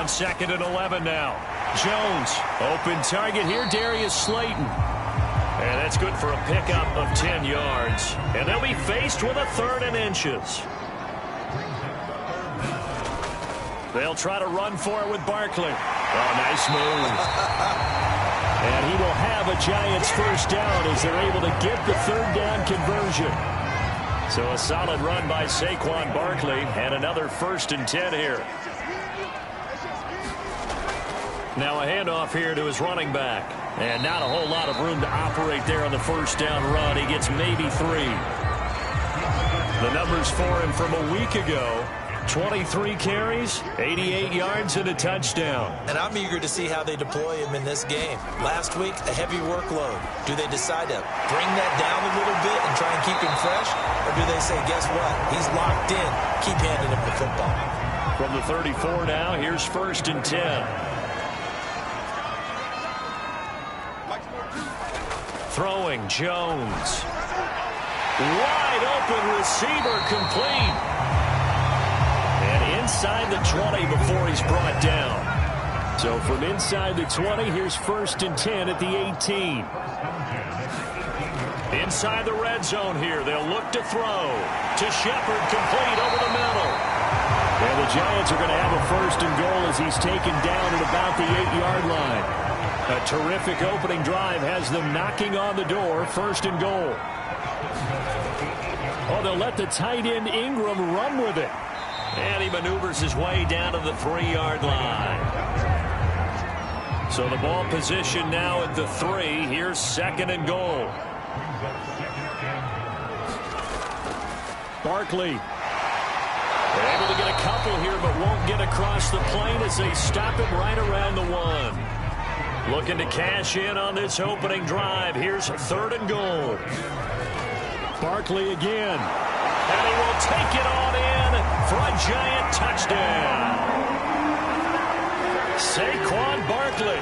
on 2nd and 11 now. Jones, open target here, Darius Slayton. And that's good for a pickup of 10 yards. And they'll be faced with a 3rd and inches. They'll try to run for it with Barkley. Oh, nice move. And he will have a Giants first down as they're able to get the 3rd down conversion. So a solid run by Saquon Barkley and another 1st and 10 here. Now a handoff here to his running back. And not a whole lot of room to operate there on the first down run. He gets maybe 3. The numbers for him from a week ago. 23 carries, 88 yards, and a touchdown. And I'm eager to see how they deploy him in this game. Last week, a heavy workload. Do they decide to bring that down a little bit and try and keep him fresh? Or do they say, guess what? He's locked in. Keep handing him the football. From the 34 now, here's 1st and 10. Throwing, Jones. Wide open receiver, complete. And inside the 20 before he's brought down. So from inside the 20, here's 1st and 10 at the 18. Inside the red zone here, they'll look to throw. To Shepard, complete over the middle. And the Giants are going to have a 1st and goal as he's taken down at about the 8-yard line. A terrific opening drive has them knocking on the door. 1st and goal. Oh, they'll let the tight end Ingram run with it. And he maneuvers his way down to the 3-yard line. So the ball position now at the 3. Here's 2nd and goal. Barkley. They're able to get a couple here, but won't get across the plane as they stop him right around the 1. Looking to cash in on this opening drive. Here's 3rd and goal. Barkley again. And he will take it on in for a Giant touchdown. Saquon Barkley,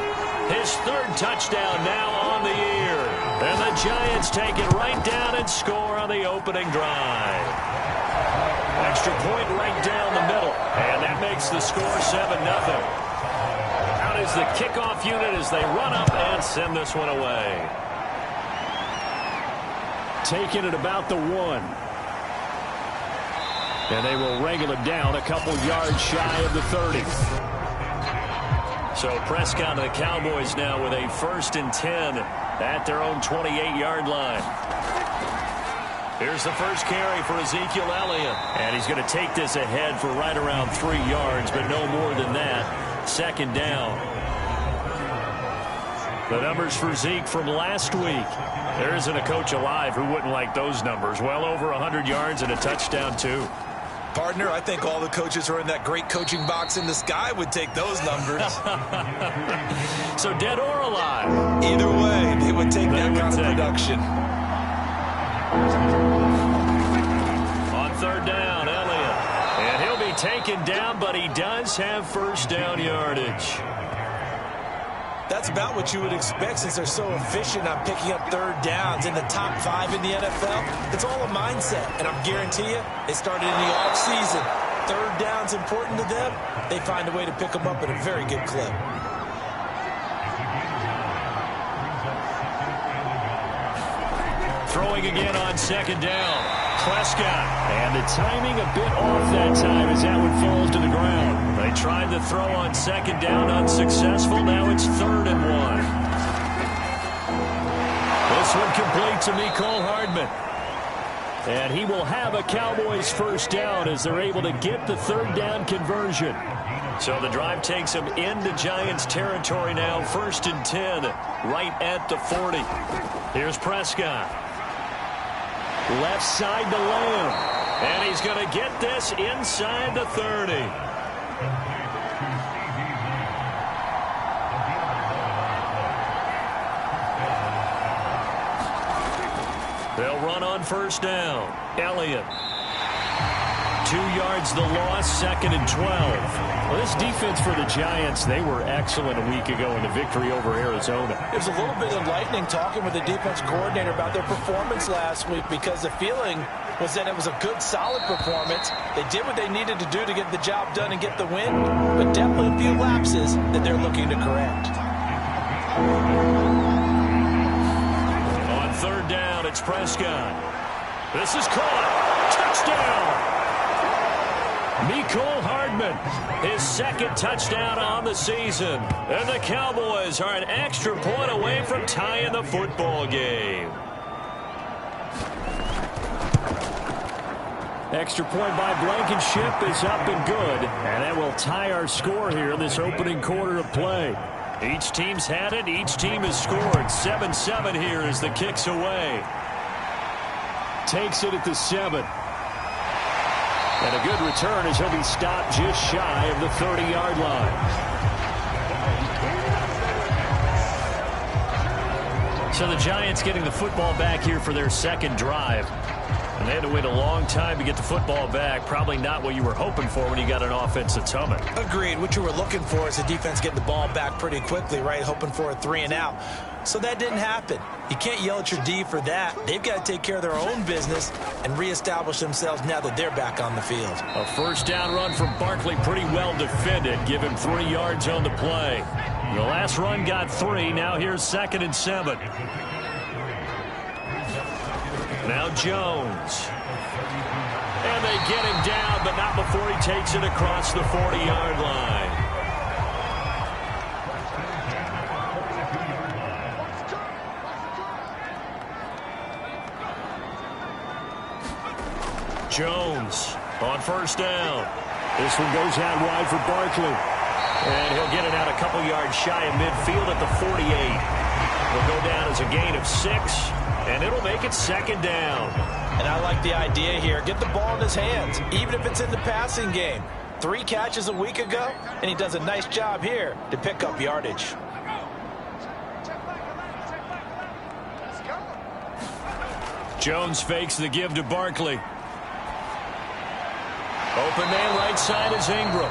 his 3rd touchdown now on the year. And the Giants take it right down and score on the opening drive. Extra point right down the middle. And that makes the score 7-0. Out is the kickoff unit as they run up and send this one away. Taking it about the 1. And they will wrangle it down a couple yards shy of the 30. So Prescott and the Cowboys now with a 1st and 10 at their own 28-yard line. Here's the first carry for Ezekiel Elliott. And he's going to take this ahead for right around 3 yards, but no more than that. 2nd down. The numbers for Zeke from last week. There isn't a coach alive who wouldn't like those numbers. Well over 100 yards and a touchdown, too. Partner, I think all the coaches who are in that great coaching box in the sky would take those numbers. So dead or alive? Either way, they would take that kind of production. On 3rd down, Elliott. And he'll be taken down, but he does have 1st down yardage. That's about what you would expect since they're so efficient on picking up 3rd downs in the top 5 in the NFL. It's all a mindset, and I guarantee you, it started in the offseason. 3rd down's important to them. They find a way to pick them up at a very good clip. Throwing again on 2nd down. Prescott. And the timing a bit off that time as that one falls to the ground. They tried to throw on 2nd down, unsuccessful. Now it's 3rd and 1. This one complete to Mecole Hardman. And he will have a Cowboys 1st down as they're able to get the 3rd down conversion. So the drive takes them into Giants territory now. 1st and 10 right at the 40. Here's Prescott. Left side to Lamb. And he's going to get this inside the 30. They'll run on 1st down. Elliott. To 2 yards the loss, 2nd and 12. Well, this defense for the Giants, they were excellent a week ago in the victory over Arizona. It was a little bit enlightening talking with the defense coordinator about their performance last week because the feeling was that it was a good, solid performance. They did what they needed to do to get the job done and get the win, but definitely a few lapses that they're looking to correct. On 3rd down, it's Prescott. This is caught. Touchdown! Mecole Hardman, his 2nd touchdown on the season. And the Cowboys are an extra point away from tying the football game. Extra point by Blankenship is up and good. And that will tie our score here in this opening quarter of play. Each team's had it. Each team has scored. 7-7 here as the kick's away. Takes it at the 7. And a good return as he'll be stopped just shy of the 30-yard line. So the Giants getting the football back here for their 2nd drive. And they had to wait a long time to get the football back. Probably not what you were hoping for when you got an offense that's humming. Agreed. What you were looking for is the defense getting the ball back pretty quickly, right? Hoping for a 3 and out. So that didn't happen. You can't yell at your D for that. They've got to take care of their own business and reestablish themselves now that they're back on the field. A 1st down run from Barkley, pretty well defended. Give him 3 yards on the play. The last run got 3. Now here's 2nd and 7. Now Jones. And they get him down, but not before he takes it across the 40-yard line. Jones on 1st down. This one goes out wide for Barkley. And he'll get it out a couple yards shy of midfield at the 48. Will go down as a gain of 6, and it'll make it 2nd down. And I like the idea here. Get the ball in his hands, even if it's in the passing game. 3 catches a week ago, and he does a nice job here to pick up yardage. Jones fakes the give to Barkley. Open man right side is Ingram.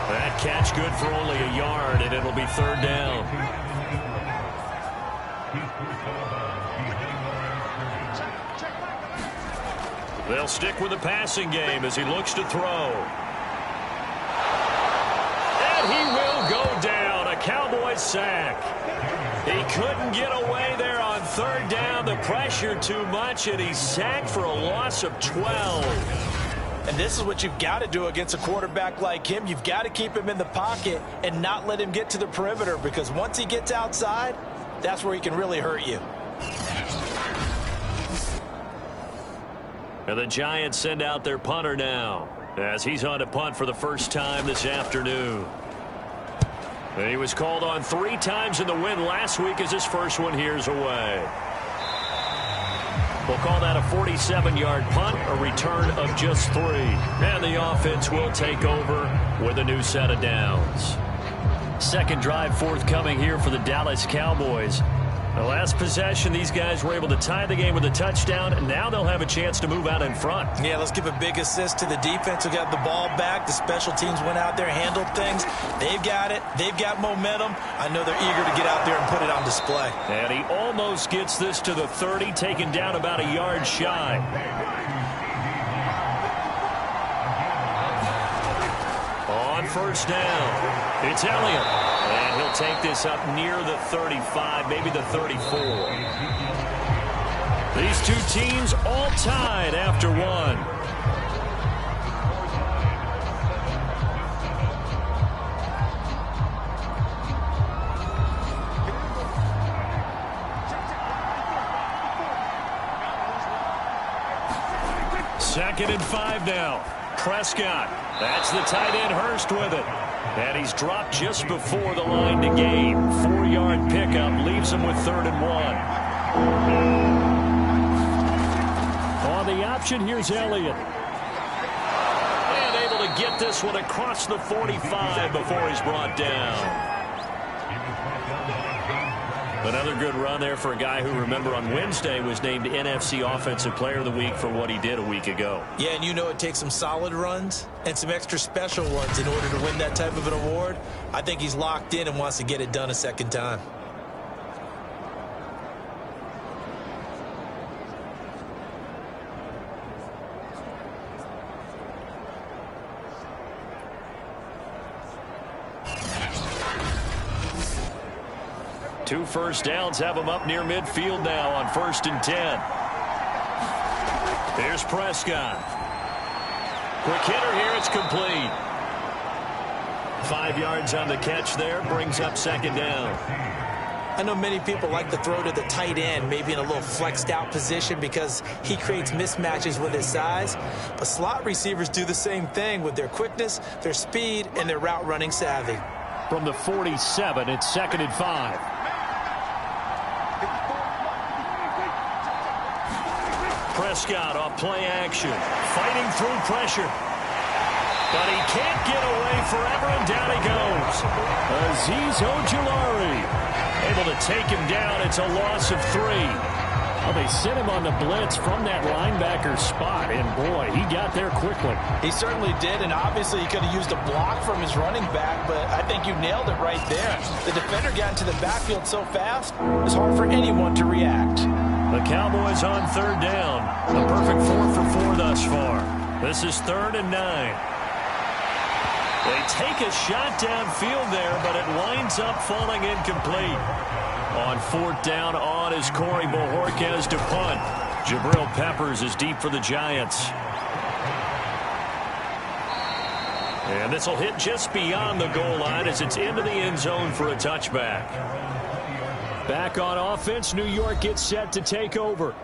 That catch good for only a yard, and it'll be 3rd down. They'll stick with the passing game as he looks to throw. And he will go down. A Cowboys sack. He couldn't get away there on 3rd down. The pressure too much, and he's sacked for a loss of 12. And this is what you've got to do against a quarterback like him. You've got to keep him in the pocket and not let him get to the perimeter, because once he gets outside, that's where he can really hurt you. And the Giants send out their punter now as he's on to punt for the first time this afternoon. And he was called on 3 times in the win last week as his first one here's away. We'll call that a 47-yard punt, a return of just 3. And the offense will take over with a new set of downs. 2nd drive forthcoming here for the Dallas Cowboys. The last possession, these guys were able to tie the game with a touchdown, and now they'll have a chance to move out in front. Yeah, let's give a big assist to the defense who got the ball back. The special teams went out there, handled things. They've got it. They've got momentum. I know they're eager to get out there and put it on display. And he almost gets this to the 30, taken down about a yard shy. On 1st down, it's Elliott. And he'll take this up near the 35, maybe the 34. These 2 teams all tied after 1. Second and 5 now. Prescott. That's the tight end, Hurst, with it. And he's dropped just before the line to gain. 4-yard pickup leaves him with 3rd and 1. On the option, here's Elliott. And able to get this one across the 45 before he's brought down. Another good run there for a guy who, remember, on Wednesday was named NFC Offensive Player of the Week for what he did a week ago. Yeah, and you know it takes some solid runs and some extra special ones in order to win that type of an award. I think he's locked in and wants to get it done a second time. Two first downs have him up near midfield now on 1st and 10. Here's Prescott. Quick hitter here. It's complete. 5 yards on the catch there. Brings up 2nd down. I know many people like to throw to the tight end, maybe in a little flexed out position because he creates mismatches with his size. But slot receivers do the same thing with their quickness, their speed, and their route running savvy. From the 47, it's 2nd and 5. Prescott off play action, fighting through pressure. But he can't get away forever, and down he goes. Azeez Ojulari able to take him down. It's a loss of 3. Well, they sent him on the blitz from that linebacker spot, and boy, he got there quickly. He certainly did, and obviously he could have used a block from his running back, but I think you nailed it right there. The defender got into the backfield so fast, it's hard for anyone to react. The Cowboys on 3rd down. A perfect 4 for 4 thus far. This is 3rd and 9. They take a shot downfield there, but it winds up falling incomplete. On 4th down, on is Corey Bojorquez to punt. Jabril Peppers is deep for the Giants. And this will hit just beyond the goal line as it's into the end zone for a touchback. Back on offense, New York gets set to take over.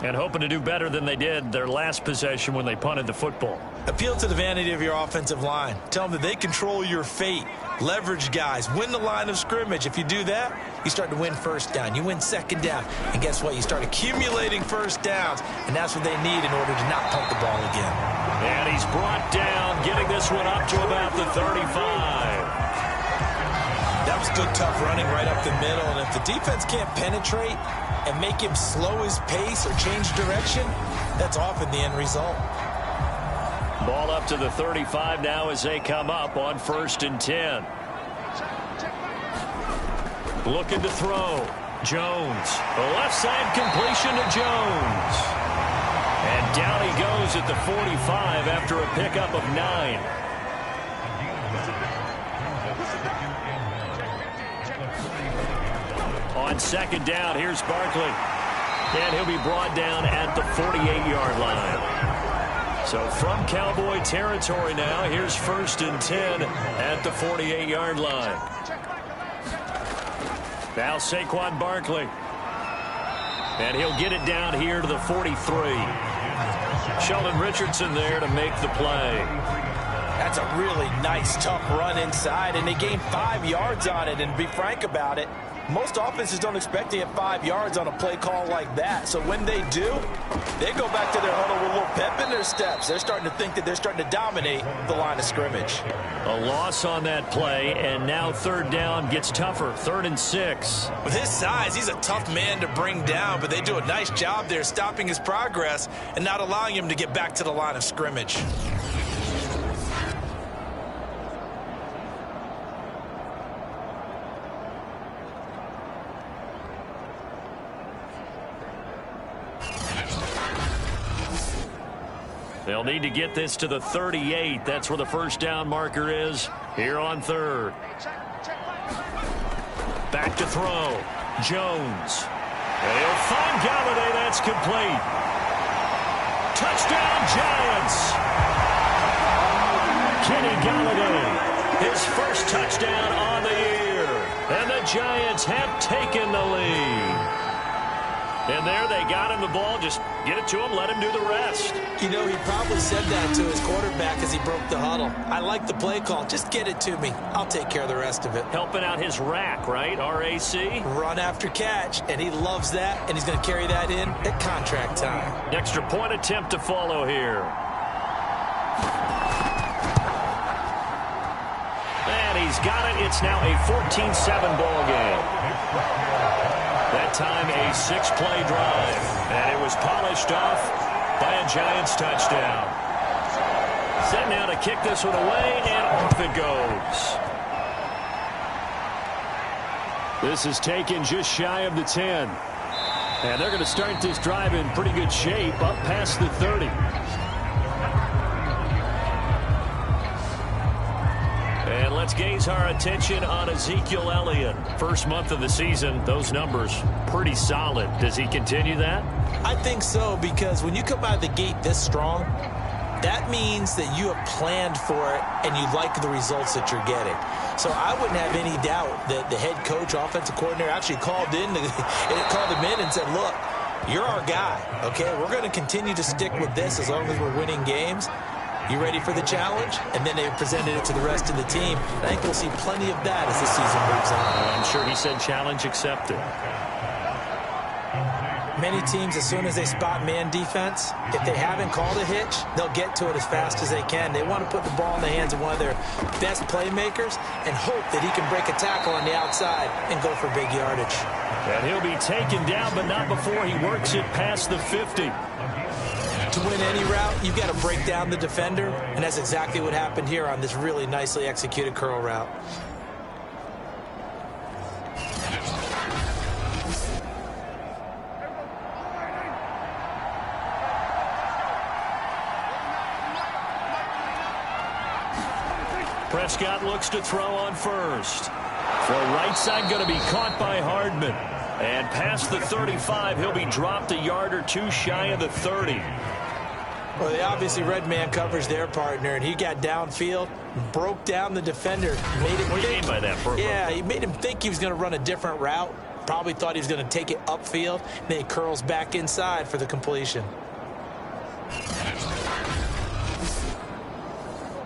And hoping to do better than they did their last possession when they punted the football. Appeal to the vanity of your offensive line. Tell them that they control your fate. Leverage guys. Win the line of scrimmage. If you do that, you start to win 1st down. You win 2nd down. And guess what? You start accumulating 1st downs. And that's what they need in order to not punt the ball again. And he's brought down, getting this one up to about the 35. That was good, tough running right up the middle. And if the defense can't penetrate and make him slow his pace or change direction, that's often the end result. Ball up to the 35 now as they come up on 1st and 10. Looking to throw. Jones. A left side completion to Jones. And down he goes at the 45 after a pickup of 9. On 2nd down, here's Barkley. And he'll be brought down at the 48-yard line. So from Cowboy territory now, here's 1st and 10 at the 48-yard line. Now Saquon Barkley. And he'll get it down here to the 43. Sheldon Richardson there to make the play. That's a really nice, tough run inside, and they gained 5 yards on it. And to be frank about it, most offenses don't expect to get 5 yards on a play call like that. So when they do, they go back to their huddle with a little pep in their steps. They're starting to think that they're starting to dominate the line of scrimmage. A loss on that play, and now 3rd down gets tougher. 3rd and 6. With his size, he's a tough man to bring down, but they do a nice job there stopping his progress and not allowing him to get back to the line of scrimmage. They'll need to get this to the 38. That's where the 1st down marker is here on 3rd. Back to throw. Jones. And he'll find Galladay. That's complete. Touchdown, Giants. Kenny Galladay, his first touchdown on the year. And the Giants have taken the lead. And there they got him the ball. Just get it to him, let him do the rest. You know, he probably said that to his quarterback as he broke the huddle. I like the play call. Just get it to me. I'll take care of the rest of it. Helping out his rack, right? RAC? Run after catch, and he loves that, and he's going to carry that in at contract time. Extra point attempt to follow here. And he's got it. It's now a 14-7 ball game. That time a 6-play drive. And it was polished off by a Giants touchdown. Set now to kick this one away, and off it goes. This is taken just shy of the 10. And they're going to start this drive in pretty good shape, up past the 30. And let's gaze our attention on Ezekiel Elliott. First month of the season, those numbers pretty solid. Does he continue that? I think so, because when you come out of the gate this strong, that means that you have planned for it and you like the results that you're getting. So I wouldn't have any doubt that the head coach, offensive coordinator, actually called him in and said, look, you're our guy, okay? We're going to continue to stick with this as long as we're winning games. You ready for the challenge? And then they presented it to the rest of the team. I think we'll see plenty of that as the season moves on. I'm sure he said challenge accepted. Many teams, as soon as they spot man defense, if they haven't called a hitch, they'll get to it as fast as they can. They want to put the ball in the hands of one of their best playmakers and hope that he can break a tackle on the outside and go for big yardage. And he'll be taken down, but not before he works it past the 50. To win any route, you've got to break down the defender, and that's exactly what happened here on this really nicely executed curl route. Prescott looks to throw on first. The right side going to be caught by Hardman. And past the 35, he'll be dropped a yard or two shy of the 30. Well, they obviously read man coverage their partner, and he got downfield, broke down the defender. Made him what do you mean by that, Purple? Yeah, he made him think he was going to run a different route. Probably thought he was going to take it upfield. Then he curls back inside for the completion.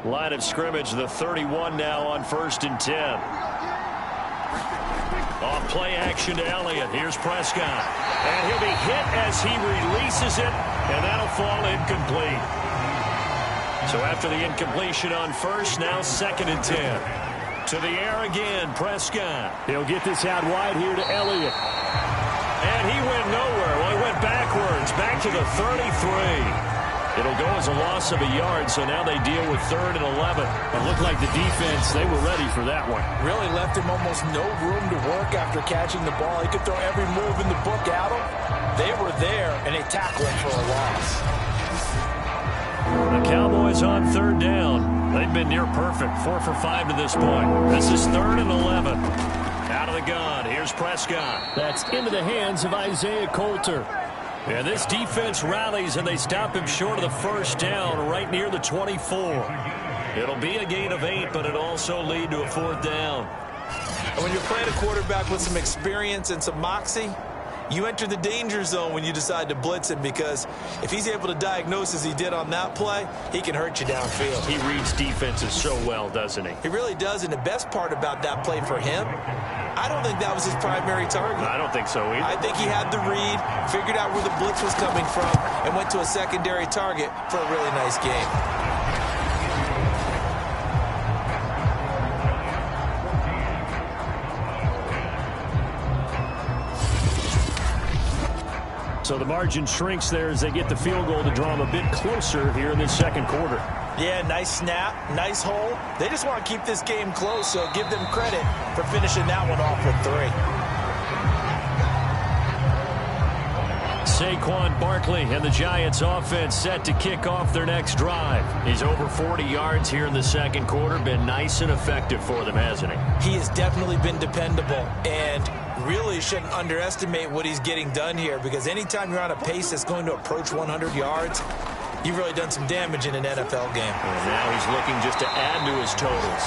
Line of scrimmage, the 31 now on 1st and 10. Off play action to Elliott. Here's Prescott. And he'll be hit as he releases it, and that'll fall incomplete. So after the incompletion on first, now 2nd and 10. To the air again, Prescott. He'll get this out wide here to Elliott. And he went nowhere. Well, he went backwards, back to the 33. It'll go as a loss of a yard, so now they deal with 3rd and 11. It looked like the defense, they were ready for that one. Really left him almost no room to work after catching the ball. He could throw every move in the book at him. They were there, and they tackled him for a loss. The Cowboys on 3rd down. They've been near perfect, 4 for 5 to this point. This is 3rd and 11. Out of the gun, here's Prescott. That's into the hands of Isaiah Coulter. And this defense rallies, and they stop him short of the 1st down, right near the 24. It'll be a gain of 8, but it'll also lead to a 4th down. And when you're playing a quarterback with some experience and some moxie, you enter the danger zone when you decide to blitz him, because if he's able to diagnose as he did on that play, he can hurt you downfield. He reads defenses so well, doesn't he? He really does, and the best part about that play for him, I don't think that was his primary target. I don't think so either. I think he had the read, figured out where the blitz was coming from, and went to a secondary target for a really nice game. So the margin shrinks there as they get the field goal to draw them a bit closer here in this 2nd quarter. Yeah, nice snap, nice hole. They just want to keep this game close, so give them credit for finishing that one off with 3. Saquon Barkley and the Giants offense set to kick off their next drive. He's over 40 yards here in the 2nd quarter. Been nice and effective for them, hasn't he? He has definitely been dependable, and really shouldn't underestimate what he's getting done here, because anytime you're on a pace that's going to approach 100 yards, you've really done some damage in an NFL game. And now he's looking just to add to his totals.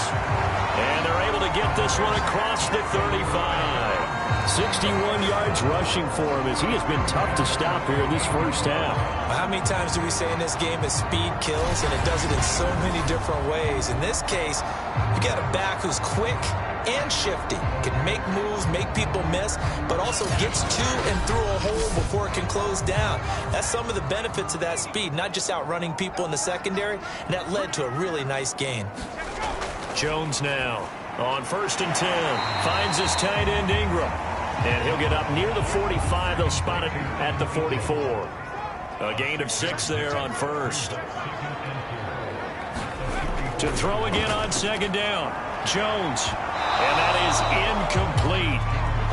And they're able to get this one across the 35. 61 yards rushing for him, as he has been tough to stop here in this 1st half. How many times do we say in this game that speed kills, and it does it in so many different ways? In this case, you got a back who's quick and shifty, can make moves, make people miss, but also gets to and through a hole before it can close down. That's some of the benefits of that speed, not just outrunning people in the secondary, and that led to a really nice gain. Jones now on 1st and 10. Finds his tight end Ingram. And he'll get up near the 45. They'll spot it at the 44. A gain of 6 there on first. To throw again on second down. Jones. And that is incomplete.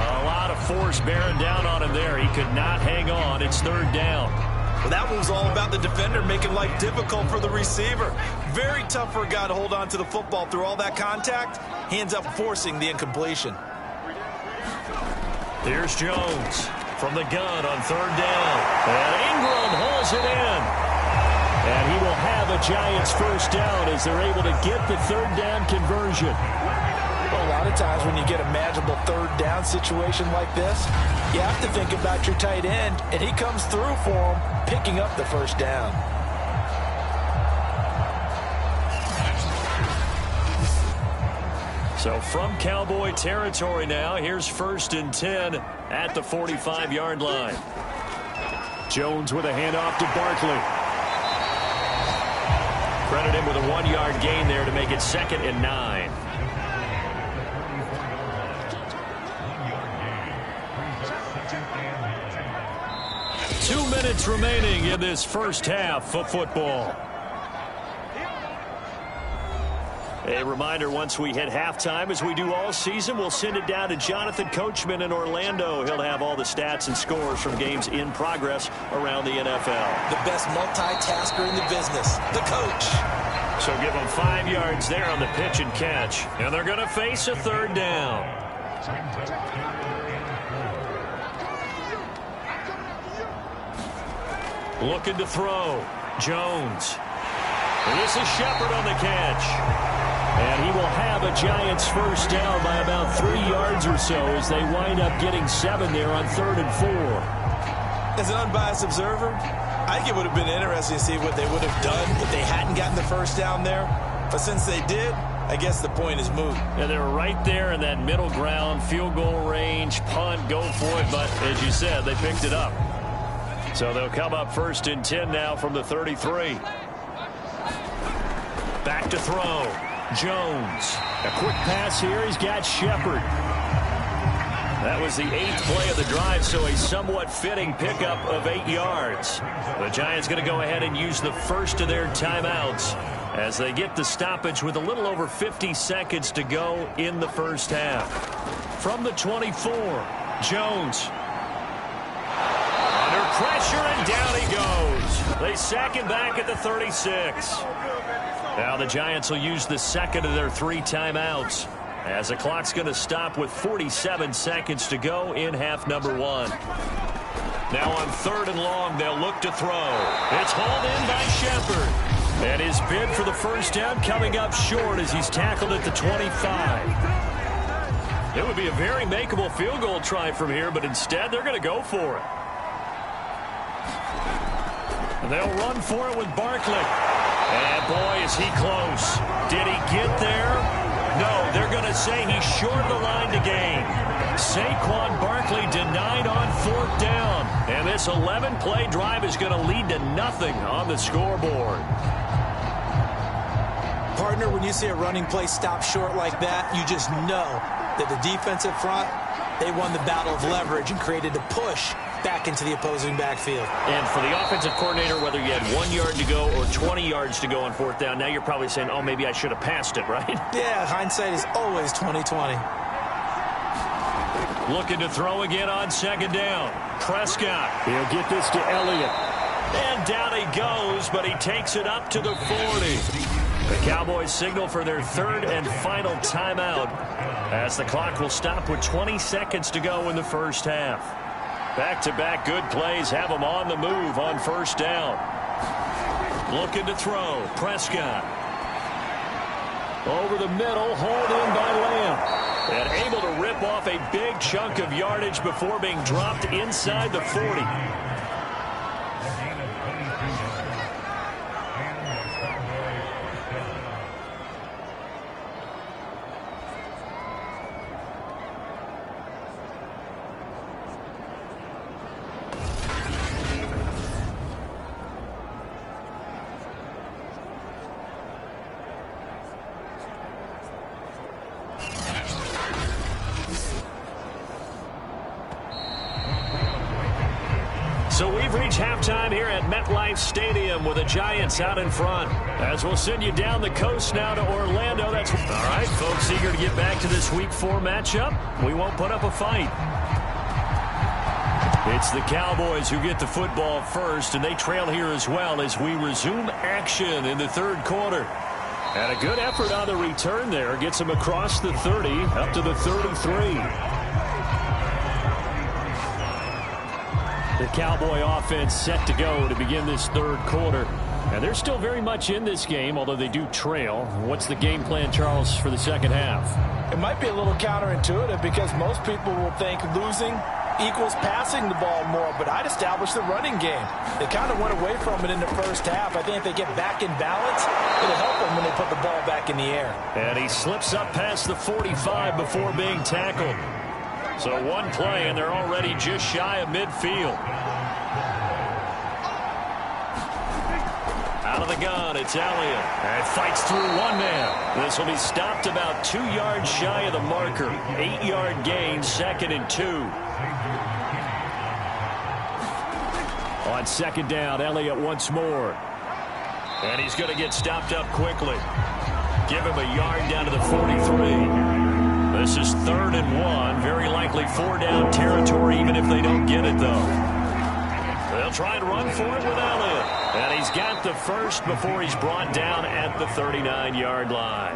A lot of force bearing down on him there. He could not hang on. It's third down. Well, that one was all about the defender making life difficult for the receiver. Very tough for a guy to hold on to the football through all that contact. He ends up forcing the incompletion. Here's Jones from the gun on third down. And Ingram holds it in. And he will have a Giants first down as they're able to get the third down conversion. Well, a lot of times when you get a manageable third down situation like this, you have to think about your tight end, and he comes through for him, picking up the first down. So from Cowboy territory now, here's 1st and 10 at the 45-yard line. Jones with a handoff to Barkley. Credit him with a 1-yard gain there to make it 2nd and 9. Two minutes remaining in this first half of football. A reminder, once we hit halftime, as we do all season, we'll send it down to Jonathan Coachman in Orlando. He'll have all the stats and scores from games in progress around the NFL. The best multitasker in the business, the coach. So give them 5 yards there on the pitch and catch. And they're going to face a third down. Looking to throw. Jones. And this is Shepard on the catch. And he will have a Giants first down by about 3 yards or so as they wind up getting 7 there on 3rd and 4. As an unbiased observer, I think it would have been interesting to see what they would have done if they hadn't gotten the first down there. But since they did, I guess the point is moot. And they were right there in that middle ground, field goal range, punt, go for it. But as you said, they picked it up. So they'll come up 1st and 10 now from the 33. Back to throw. Jones. A quick pass here. He's got Shepard. That was the 8th play of the drive, so a somewhat fitting pickup of 8 yards. The Giants going to go ahead and use the first of their timeouts as they get the stoppage with a little over 50 seconds to go in the first half. From the 24, Jones. Under pressure, and down he goes. They sack him back at the 36. Now the Giants will use the second of their 3 timeouts as the clock's going to stop with 47 seconds to go in half number 1. Now on 3rd and long, they'll look to throw. It's hauled in by Shepard. And his bid for the first down coming up short as he's tackled at the 25. It would be a very makeable field goal try from here, but instead they're going to go for it. And they'll run for it with Barkley. And boy, is he close. Did he get there? No, they're going to say he's short of the line to gain. Saquon Barkley denied on 4th down. And this 11-play drive is going to lead to nothing on the scoreboard. Partner, when you see a running play stop short like that, you just know that the defensive front, they won the battle of leverage and created a push back into the opposing backfield. And for the offensive coordinator, whether you had 1 yard to go or 20 yards to go on 4th down, now you're probably saying, oh, maybe I should have passed it, right? Yeah, hindsight is always 20/20. Looking to throw again on 2nd down. Prescott. He'll get this to Elliott. And down he goes, but he takes it up to the 40. The Cowboys signal for their 3rd and final timeout as the clock will stop with 20 seconds to go in the first half. Back-to-back good plays have them on the move on 1st down. Looking to throw. Prescott. Over the middle, hauled in by Lamb. And able to rip off a big chunk of yardage before being dropped inside the 40. So we've reached halftime here at MetLife Stadium with the Giants out in front. As we'll send you down the coast now to Orlando. That's all right, folks, eager to get back to this Week 4 matchup. We won't put up a fight. It's the Cowboys who get the football first, and they trail here as well as we resume action in the third quarter. And a good effort on the return there. Gets them across the 30 up to the 33. The Cowboy offense set to go to begin this third quarter. And they're still very much in this game, although they do trail. What's the game plan, Charles, for the second half? It might be a little counterintuitive because most people will think losing equals passing the ball more, but I'd establish the running game. They kind of went away from it in the first half. I think if they get back in balance, it'll help them when they put the ball back in the air. And he slips up past the 45 before being tackled. So one play, and they're already just shy of midfield. Out of the gun, it's Elliott. And fights through one man. This will be stopped about 2 yards shy of the marker. 8-yard gain, 2nd and 2. On second down, Elliott once more. And he's going to get stopped up quickly. Give him a yard down to the 43. This is 3rd and 1. Very likely 4-down territory, even if they don't get it, though. They'll try and run for it with Elliott. And he's got the first before he's brought down at the 39-yard line.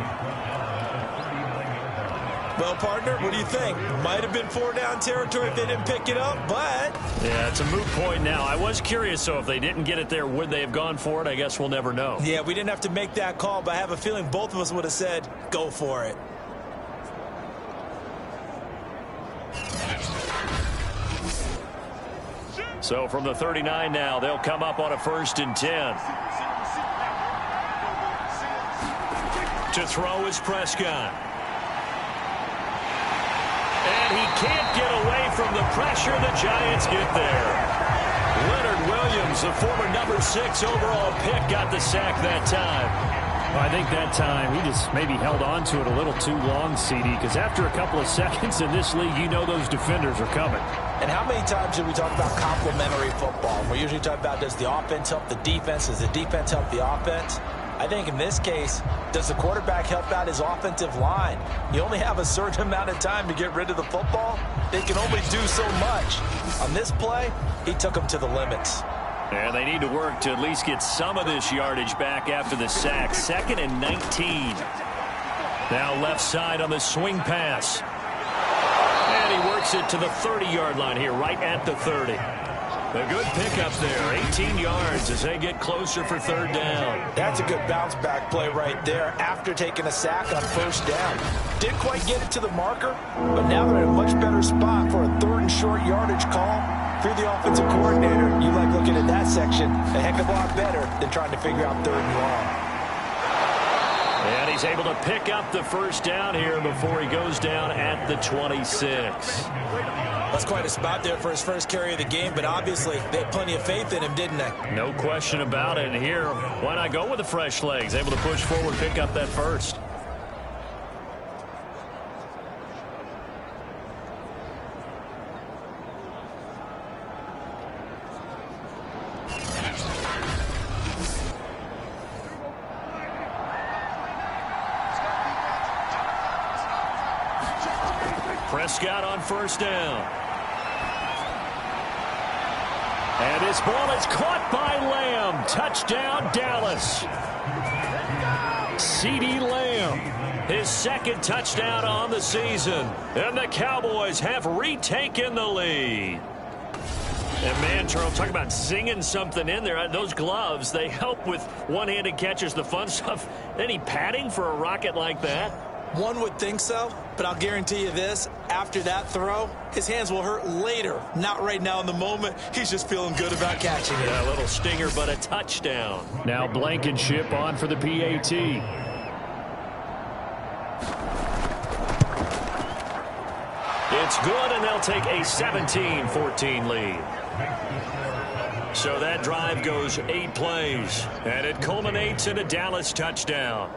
Well, partner, what do you think? Might have been 4-down territory if they didn't pick it up, but... Yeah, it's a moot point now. I was curious, so if they didn't get it there, would they have gone for it? I guess we'll never know. Yeah, we didn't have to make that call, but I have a feeling both of us would have said, go for it. So from the 39 now, they'll come up on a 1st and 10. To throw is Prescott. And he can't get away from the pressure. The Giants get there. Leonard Williams, the former number 6 overall pick, got the sack that time. Well, I think that time he just maybe held on to it a little too long, CD, because after a couple of seconds in this league, you know those defenders are coming. And how many times do we talk about complementary football? We usually talk about, does the offense help the defense? Does the defense help the offense? I think in this case, does the quarterback help out his offensive line? You only have a certain amount of time to get rid of the football. They can only do so much. On this play, he took them to the limits. And they need to work to at least get some of this yardage back after the sack. 2nd and 19. Now left side on the swing pass. And he works it to the 30-yard line here, right at the 30. A good pickup there, 18 yards as they get closer for 3rd down. That's a good bounce-back play right there after taking a sack on 1st down. Didn't quite get it to the marker, but now they're in a much better spot for a 3rd and short yardage call. If you're the offensive coordinator, you like looking at that section a heck of a lot better than trying to figure out 3rd and long. And he's able to pick up the 1st down here before he goes down at the 26. That's quite a spot there for his first carry of the game, but obviously they had plenty of faith in him, didn't they? No question about it. And here, why not go with the fresh legs? Able to push forward, pick up that first. Prescott on 1st down. And his ball is caught by Lamb. Touchdown, Dallas. CeeDee Lamb, his 2nd touchdown on the season. And the Cowboys have retaken the lead. And man, Charles, talk about singing something in there. Those gloves, they help with one-handed catches, the fun stuff. Any padding for a rocket like that? One would think so, but I'll guarantee you this. After that throw, his hands will hurt later. Not right now in the moment. He's just feeling good about catching it. Yeah, a little stinger, but a touchdown. Now Blankenship on for the PAT. It's good, and they'll take a 17-14 lead. So that drive goes 8 plays, and it culminates in a Dallas touchdown.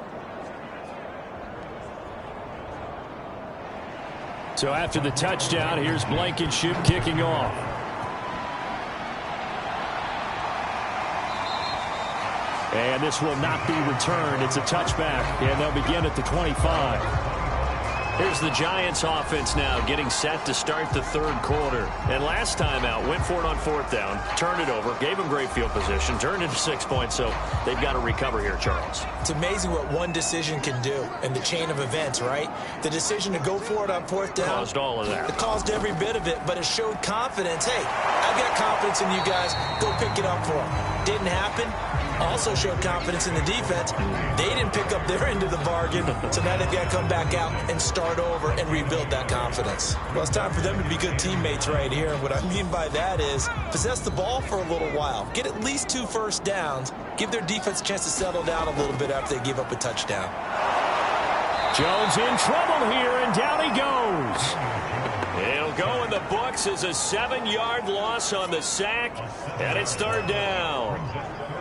So after the touchdown, here's Blankenship kicking off. And this will not be returned. It's a touchback, and they'll begin at the 25. Here's the Giants offense now getting set to start the third quarter. And last time out, went for it on fourth down, turned it over, gave them great field position, turned into 6 points, so they've got to recover here, Charles. It's amazing what one decision can do in the chain of events, right? The decision to go for it on fourth down. Caused all of that. It caused every bit of it, but it showed confidence. Hey, I've got confidence in you guys. Go pick it up for them. Didn't happen. Also showed confidence in the defense. They didn't pick up their end of the bargain, so now they've got to come back out and start over and rebuild that confidence. Well, it's time for them to be good teammates right here, and what I mean by that is possess the ball for a little while, get at least 2 first downs, give their defense a chance to settle down a little bit after they give up a touchdown. Jones in trouble here, and down he goes. It'll go in the books as a 7-yard loss on the sack, and it's third down.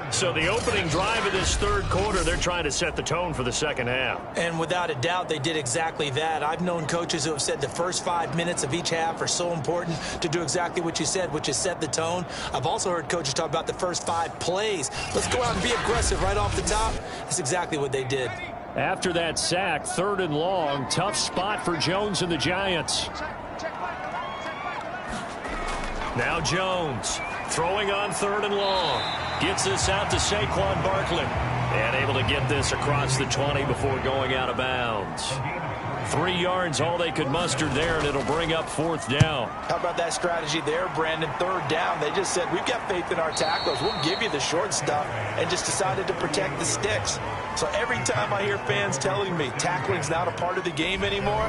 So the opening drive of this third quarter, they're trying to set the tone for the second half. And without a doubt, they did exactly that. I've known coaches who have said the first 5 minutes of each half are so important to do exactly what you said, which is set the tone. I've also heard coaches talk about the first 5 plays. Let's go out and be aggressive right off the top. That's exactly what they did. After that sack, third and long, tough spot for Jones and the Giants. Now Jones throwing on third and long. Gets this out to Saquon Barkley. And able to get this across the 20 before going out of bounds. 3 yards, all they could muster there, and it'll bring up fourth down. How about that strategy there, Brandon? Third down, they just said, we've got faith in our tacklers. We'll give you the short stuff, and just decided to protect the sticks. So every time I hear fans telling me tackling's not a part of the game anymore,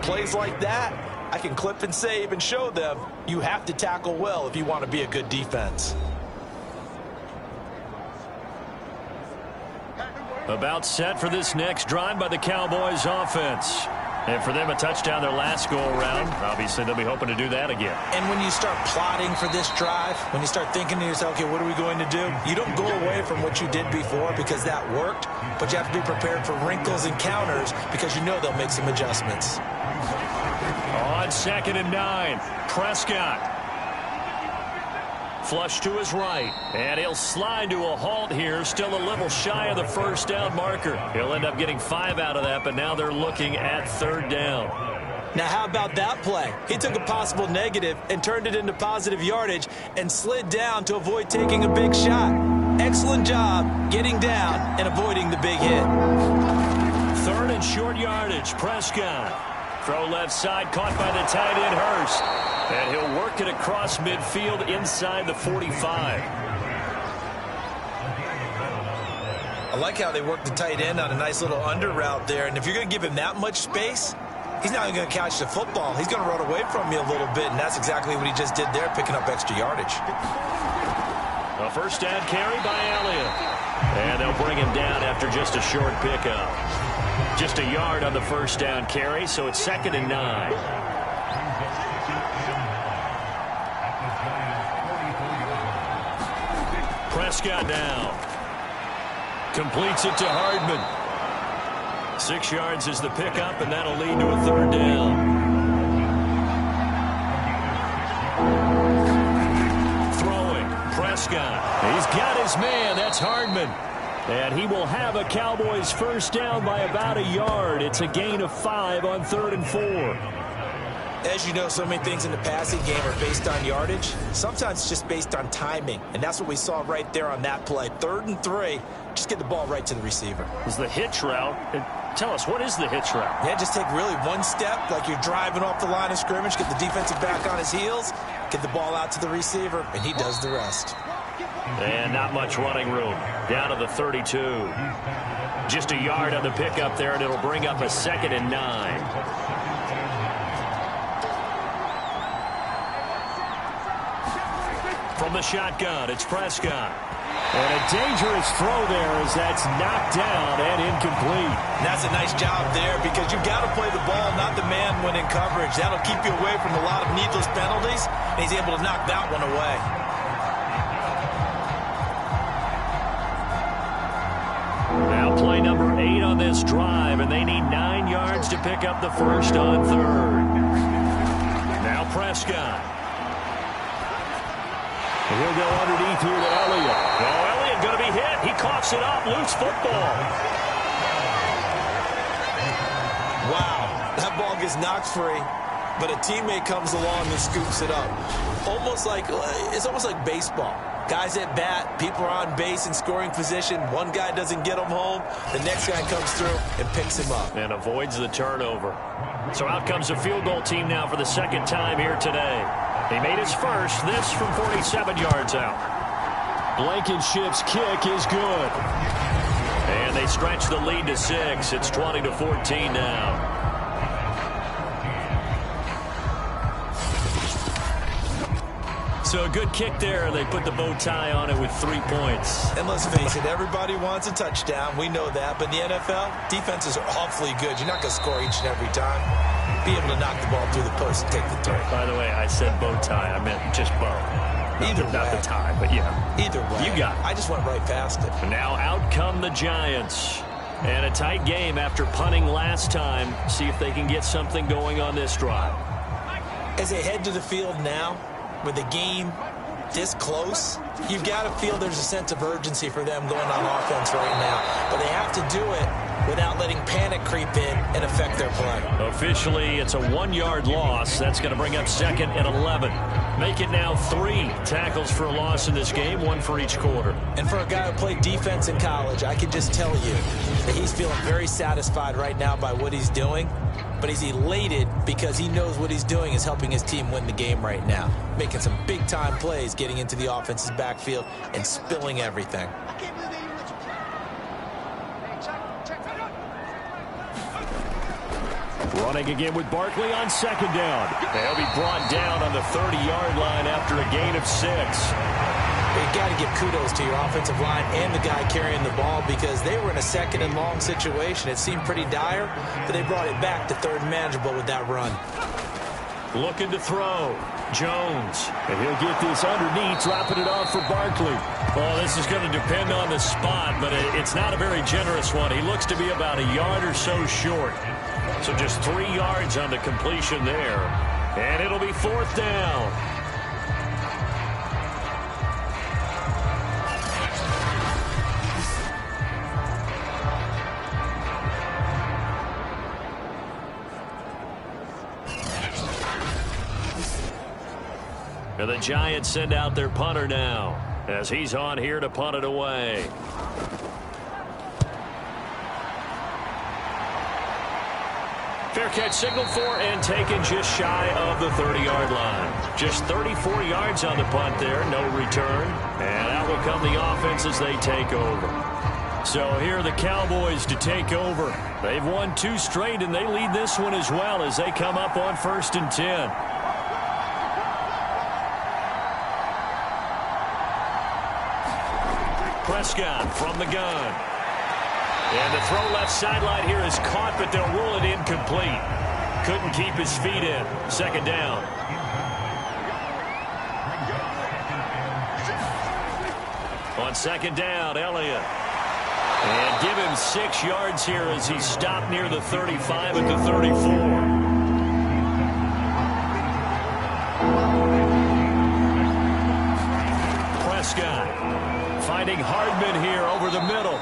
plays like that, I can clip and save and show them you have to tackle well if you want to be a good defense. About set for this next drive by the Cowboys offense. And for them, a touchdown their last go-around. Obviously, they'll be hoping to do that again. And when you start plotting for this drive, when you start thinking to yourself, okay, what are we going to do? You don't go away from what you did before because that worked, but you have to be prepared for wrinkles and counters because you know they'll make some adjustments. On 2nd and 9, Prescott. Flush to his right, and he'll slide to a halt here, still a little shy of the first down marker. He'll end up getting 5 out of that, but now they're looking at third down. Now, how about that play? He took a possible negative and turned it into positive yardage and slid down to avoid taking a big shot. Excellent job getting down and avoiding the big hit. Third and short yardage, Prescott. Throw left side, caught by the tight end, Hurst. And he'll work it across midfield inside the 45. I like how they work the tight end on a nice little under route there. And if you're going to give him that much space, he's not going to catch the football. He's going to run away from you a little bit, and that's exactly what he just did there, picking up extra yardage. A first down carry by Elliott. And they'll bring him down after just a short pickup. Just a yard on the first down carry, so it's 2nd and 9. Prescott down. Completes it to Hardman. 6 yards is the pickup, and that'll lead to a third down. Throwing, Prescott. He's got his man. That's Hardman. And he will have a Cowboys first down by about a yard. It's a gain of 5 on 3rd and 4. As you know, so many things in the passing game are based on yardage. Sometimes it's just based on timing, and that's what we saw right there on that play. 3rd and 3, just get the ball right to the receiver. Is the hitch route. Tell us, what is the hitch route? Yeah, just take really one step, like you're driving off the line of scrimmage, get the defensive back on his heels, get the ball out to the receiver, and he does the rest. And not much running room. Down to the 32. Just a yard on the pickup there, and it'll bring up a 2nd and 9. From the shotgun, it's Prescott. And a dangerous throw there as that's knocked down and incomplete. And that's a nice job there because you've got to play the ball, not the man when in coverage. That'll keep you away from a lot of needless penalties, and he's able to knock that one away. Now play number 8 on this drive, and they need 9 yards to pick up the first on 3rd. Now Prescott. He'll go underneath here to Elliott. Oh, Elliott going to be hit. He coughs scoops it up. Loose football. Wow, that ball gets knocked free, but a teammate comes along and scoops it up. It's almost like baseball. Guys at bat, people are on base in scoring position. One guy doesn't get him home. The next guy comes through and picks him up. And avoids the turnover. So out comes a field goal team now for the second time here today. He made his first, this from 47 yards out. Blankenship's kick is good. And they stretch the lead to 6. It's 20-14 now. So a good kick there. They put the bow tie on it with 3 points. And let's face it, everybody wants a touchdown. We know that. But in the NFL, defenses are awfully good. You're not going to score each and every time. Be able to knock the ball through the post and take the throw. By the way, I said bow tie. I meant just bow. Not the tie, but yeah. Either way. You got it. I just went right past it. Now out come the Giants. And a tight game after punting last time. See if they can get something going on this drive. As they head to the field now, with the game this close, you've got to feel there's a sense of urgency for them going on offense right now. But they have to do it without letting panic creep in and affect their play. Officially, it's a 1-yard loss. That's going to bring up 2nd and 11. Make it now 3 tackles for a loss in this game, 1 for each quarter. And for a guy who played defense in college, I can just tell you that he's feeling very satisfied right now by what he's doing. But he's elated because he knows what he's doing is helping his team win the game right now. Making some big-time plays, getting into the offense's backfield, and spilling everything. Running again with Barkley on 2nd down. They'll be brought down on the 30-yard line after a gain of 6. You've got to give kudos to your offensive line and the guy carrying the ball because they were in a 2nd and long situation. It seemed pretty dire, but they brought it back to 3rd and manageable with that run. Looking to throw. Jones. And he'll get this underneath, dropping it off for Barkley. Well, this is going to depend on the spot, but it's not a very generous one. He looks to be about a yard or so short. So just 3 yards on the completion there. And it'll be 4th down. And the Giants send out their punter now as he's on here to punt it away. Fair catch signaled for and taken just shy of the 30-yard line. Just 34 yards on the punt there, no return. And out will come the offense as they take over. So here are the Cowboys to take over. They've won 2 straight, and they lead this one as well as they come up on 1st and 10. Prescott from the gun. And the throw left sideline here is caught, but they'll rule it incomplete. Couldn't keep his feet in. 2nd down. On 2nd down, Elliott. And give him 6 yards here as he stopped near the 35 at the 34. Prescott finding Hardman here over the middle.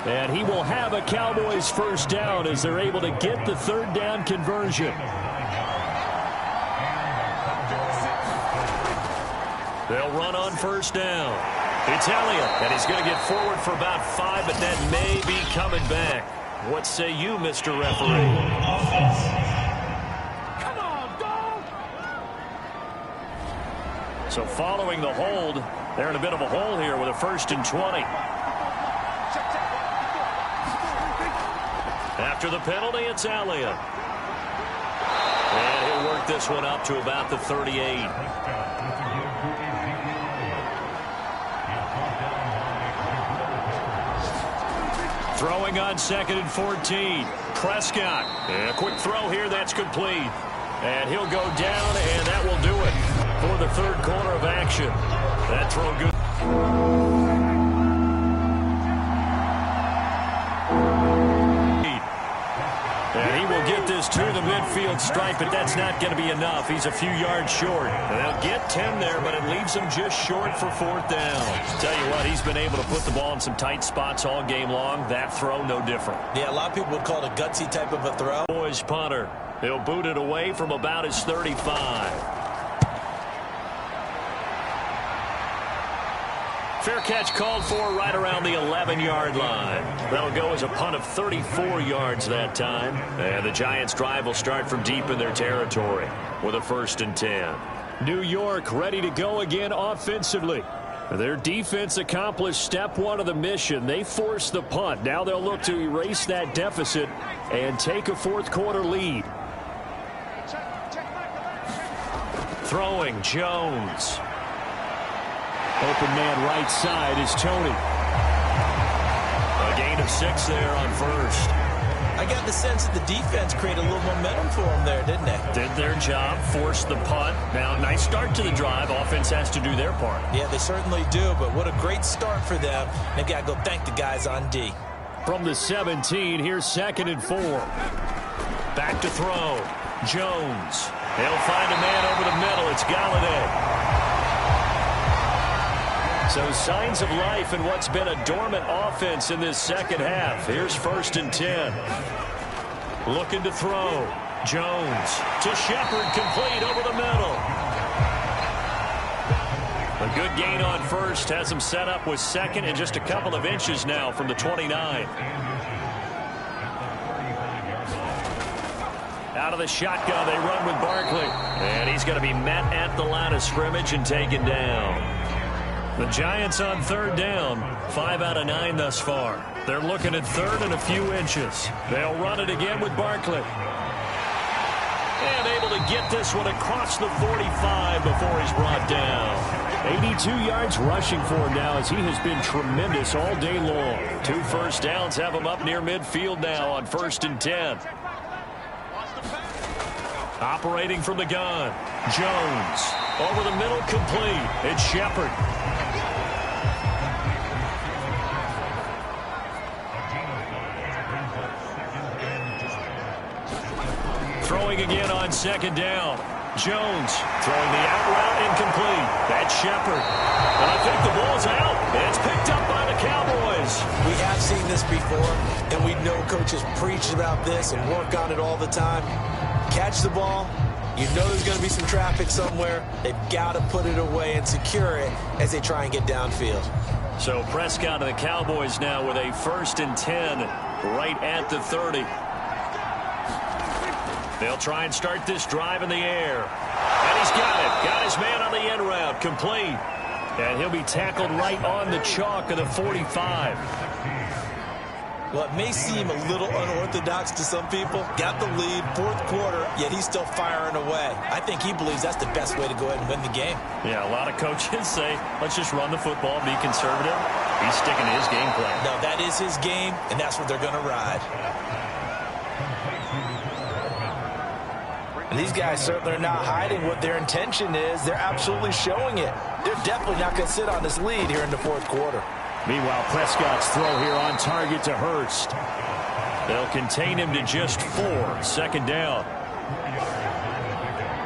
And he will have a Cowboys 1st down as they're able to get the 3rd down conversion. They'll run on 1st down. It's Elliott, and he's going to get forward for about 5, but that may be coming back. What say you, Mr. Referee? Come on, dog! So following the hold, they're in a bit of a hole here with a 1st and 20. After the penalty, it's Elliott. And he'll work this one up to about the 38. Throwing on 2nd and 14. Prescott. And a quick throw here. That's complete. And he'll go down, and that will do it for the 3rd quarter of action. That throw good. And he will get this to the midfield stripe, but that's not going to be enough. He's a few yards short. And they'll get 10 there, but it leaves him just short for 4th down. Tell you what, he's been able to put the ball in some tight spots all game long. That throw, no different. Yeah, a lot of people would call it a gutsy type of a throw. Boys punter. He'll boot it away from about his 35. Fair catch called for right around the 11-yard line. That'll go as a punt of 34 yards that time. And the Giants' drive will start from deep in their territory with a 1st and 10. New York ready to go again offensively. Their defense accomplished step 1 of the mission. They forced the punt. Now they'll look to erase that deficit and take a 4th quarter lead. Throwing, Jones. Open man right side is Tony. A gain of 6 there on 1st. I got the sense that the defense created a little momentum for them there, didn't they? Did their job, forced the punt. Now, nice start to the drive. Offense has to do their part. Yeah, they certainly do, but what a great start for them. They've got to go thank the guys on D. From the 17, here's 2nd and 4. Back to throw. Jones. They'll find a man over the middle. It's Galladay. So signs of life in what's been a dormant offense in this second half. Here's 1st and 10. Looking to throw. Jones to Shepard, complete over the middle. A good gain on 1st has him set up with 2nd and just a couple of inches now from the 29. Out of the shotgun, they run with Barkley. And he's going to be met at the line of scrimmage and taken down. The Giants on 3rd down, 5 out of 9 thus far. They're looking at 3rd and a few inches. They'll run it again with Barkley. And able to get this one across the 45 before he's brought down. 82 yards rushing for him now as he has been tremendous all day long. 2 first downs have him up near midfield now on 1st and 10. Operating from the gun. Jones. Over the middle, complete. It's Shepard. Throwing again on 2nd down. Jones throwing the out route incomplete. That's Shepard. And I think the ball's out. It's picked up by the Cowboys. We have seen this before, and we know coaches preach about this and work on it all the time. Catch the ball. You know there's going to be some traffic somewhere. They've got to put it away and secure it as they try and get downfield. So Prescott and the Cowboys now with a 1st and 10 right at the 30. They'll try and start this drive in the air. And he's got it. Got his man on the end route. Complete. And he'll be tackled right on the chalk of the 45. Well, it may seem a little unorthodox to some people. Got the lead, 4th quarter, yet he's still firing away. I think he believes that's the best way to go ahead and win the game. Yeah, a lot of coaches say, let's just run the football, be conservative. He's sticking to his game plan. No, that is his game, and that's what they're going to ride. And these guys certainly are not hiding what their intention is. They're absolutely showing it. They're definitely not going to sit on this lead here in the 4th quarter. Meanwhile, Prescott's throw here on target to Hurst. They'll contain him to just 4. 2nd down.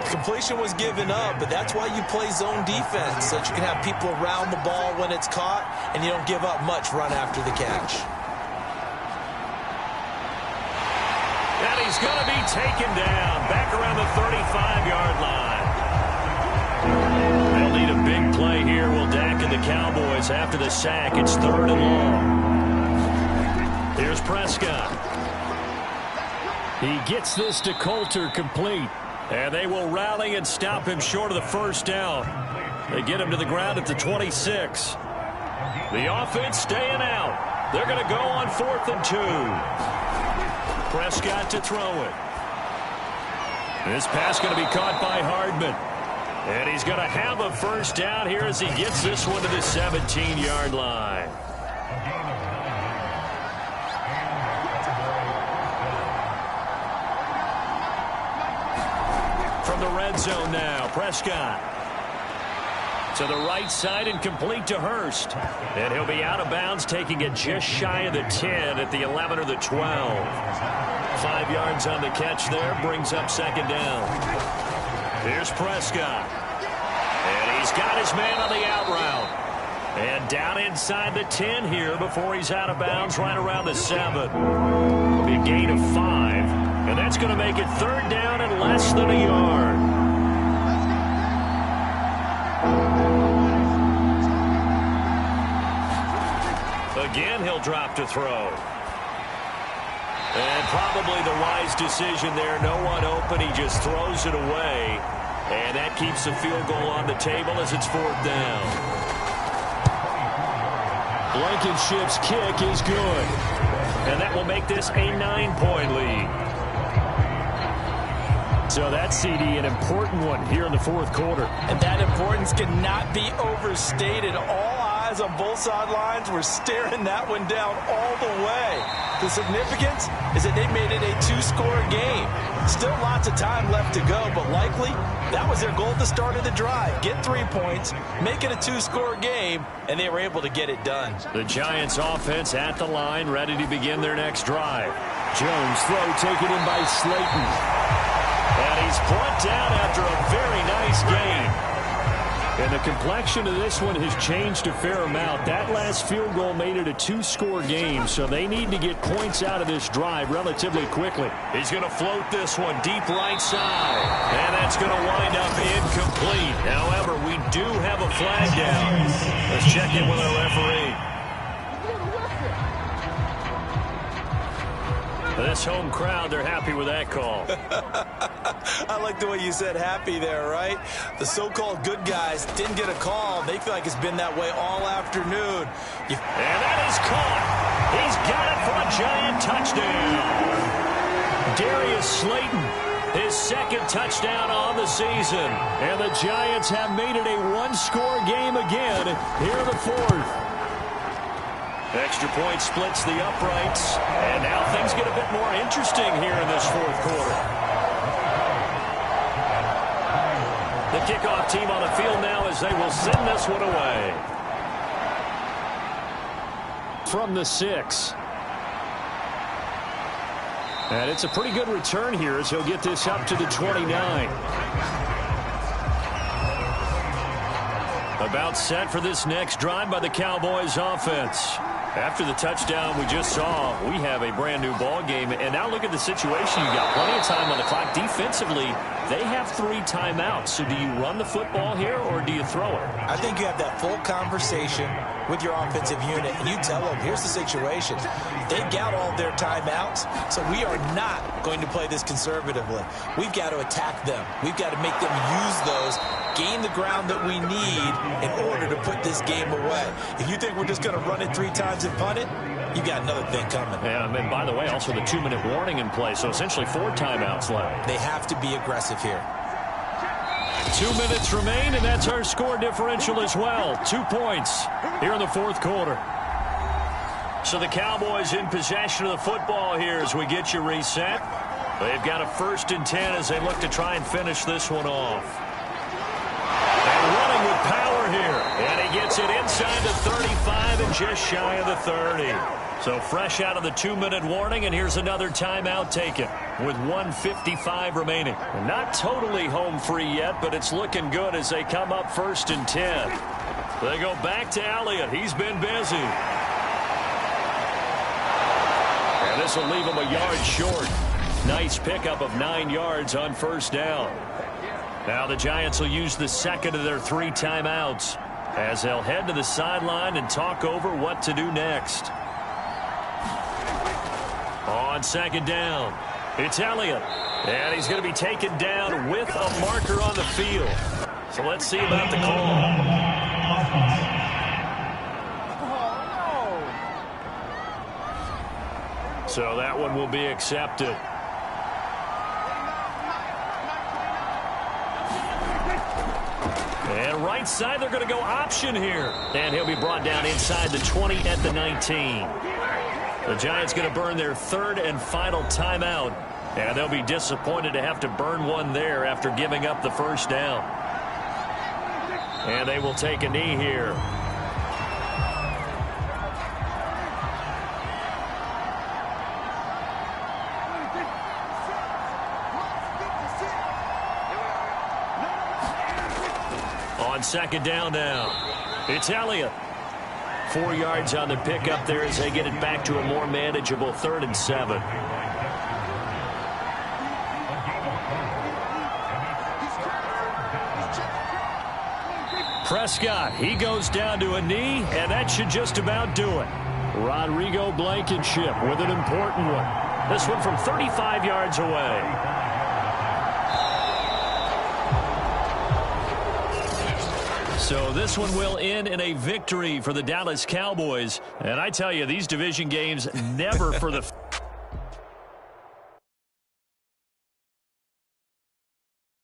Completion was given up, but that's why you play zone defense, so that you can have people around the ball when it's caught, and you don't give up much run after the catch. And he's going to be taken down back around the 35-yard line. They'll need a big play here. Will Dak and the Cowboys after the sack. It's 3rd and long. Here's Prescott. He gets this to Coulter, complete. And they will rally and stop him short of the 1st down. They get him to the ground at the 26. The offense staying out. They're going to go on 4th and 2. Prescott to throw it. This pass going to be caught by Hardman. And he's going to have a 1st down here as he gets this one to the 17-yard line. From the red zone now, Prescott. To the right side and complete to Hurst. And he'll be out of bounds, taking it just shy of the 10 at the 11 or the 12. 5 yards on the catch there, brings up second down. Here's Prescott. And he's got his man on the out route. And down inside the 10 here before he's out of bounds, right around the 7. It'll be a gain of 5. And that's going to make it third down and less than a yard. Again, he'll drop to throw. And probably the wise decision there. No one open. He just throws it away. And that keeps the field goal on the table as it's fourth down. Blankenship's kick is good. And that will make this a 9-point lead. So that, CD, an important one here in the fourth quarter. And that importance cannot be overstated. All eyes on both sidelines were staring that one down all the way. The significance is that they made it a 2-score game. Still lots of time left to go, but likely that was their goal at the start of the drive. Get 3 points, make it a 2-score game, and they were able to get it done. The Giants offense at the line, ready to begin their next drive. Jones throw taken in by Slayton. And he's brought down after a very nice game. And the complexion of this one has changed a fair amount. That last field goal made it a 2-score game, so they need to get points out of this drive relatively quickly. He's going to float this one deep right side. And that's going to wind up incomplete. However, we do have a flag down. Let's check in with our referee. This home crowd, they're happy with that call. I like the way you said happy there, right? The so-called good guys didn't get a call. They feel like it's been that way all afternoon. And that is caught. He's got it for a Giant touchdown. Darius Slayton, his second touchdown on the season. And the Giants have made it a 1-score game again here in the fourth. Extra point splits the uprights. And now things get a bit more interesting here in this fourth quarter. The kickoff team on the field now as they will send this one away. From the 6. And it's a pretty good return here as he'll get this up to the 29. About set for this next drive by the Cowboys offense. After the touchdown we just saw, we have a brand new ball game. And now look at the situation. You got plenty of time on the clock. Defensively, they have 3 timeouts. So do you run the football here or do you throw it? I think you have that full conversation with your offensive unit, and you tell them, here's the situation. They've got all their timeouts, so we are not going to play this conservatively. We've got to attack them. We've got to make them use those, gain the ground that we need in order to put this game away. If you think we're just going to run it 3 times and punt it, you got another thing coming. Yeah, and by the way, also the 2-minute warning in play, so essentially 4 timeouts left. They have to be aggressive here. 2 minutes remain, and that's our score differential as well. 2 points here in the fourth quarter. So the Cowboys in possession of the football here as we get you reset. They've got a 1st and 10 as they look to try and finish this one off. And running with power here. And he gets it inside the 35 and just shy of the 30. So fresh out of the 2-minute warning, and here's another timeout taken with 1:55 remaining. And not totally home free yet, but it's looking good as they come up 1st and 10. They go back to Elliott. He's been busy. And this will leave him a yard short. Nice pickup of 9 yards on 1st down. Now the Giants will use the second of their 3 timeouts as they'll head to the sideline and talk over what to do next. On 2nd down, it's Elliott. And he's going to be taken down with a marker on the field. So let's see about the call. So that one will be accepted. And right side, they're going to go option here. And he'll be brought down inside the 20 at the 19. The Giants going to burn their 3rd and final timeout. And they'll be disappointed to have to burn one there after giving up the 1st down. And they will take a knee here. On second down now, it's Elliott. 4 yards on the pickup there as they get it back to a more manageable 3rd and 7. Prescott, he goes down to a knee, and that should just about do it. Rodrigo Blankenship with an important one. This one from 35 yards away. So this one will end in a victory for the Dallas Cowboys. And I tell you, these division games never for the...